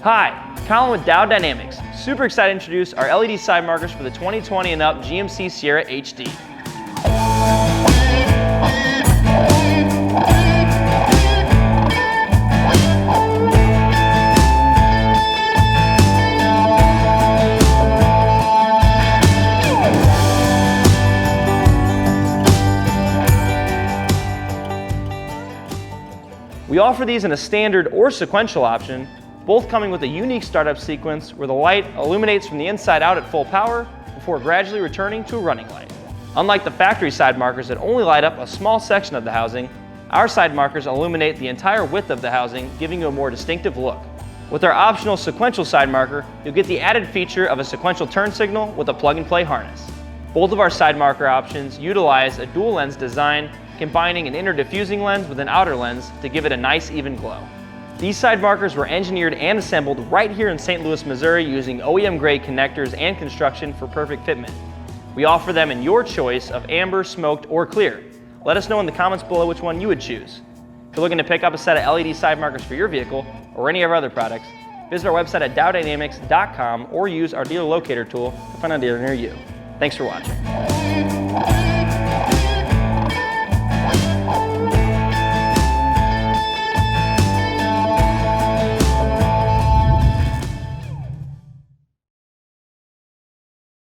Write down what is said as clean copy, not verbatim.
Hi, Colin with Diode Dynamics. Super excited to introduce our LED side markers for the 2020 and up GMC Sierra HD. We offer these in a standard or sequential option, both coming with a unique startup sequence where the light illuminates from the inside out at full power before gradually returning to a running light. Unlike the factory side markers that only light up a small section of the housing, our side markers illuminate the entire width of the housing, giving you a more distinctive look. With our optional sequential side marker, you'll get the added feature of a sequential turn signal with a plug-and-play harness. Both of our side marker options utilize a dual lens design, combining an inner diffusing lens with an outer lens to give it a nice even glow. These side markers were engineered and assembled right here in St. Louis, Missouri using OEM-grade connectors and construction for perfect fitment. We offer them in your choice of amber, smoked, or clear. Let us know in the comments below which one you would choose. If you're looking to pick up a set of LED side markers for your vehicle or any of our other products, visit our website at diodedynamics.com or use our dealer locator tool to find a dealer near you. Thanks for watching.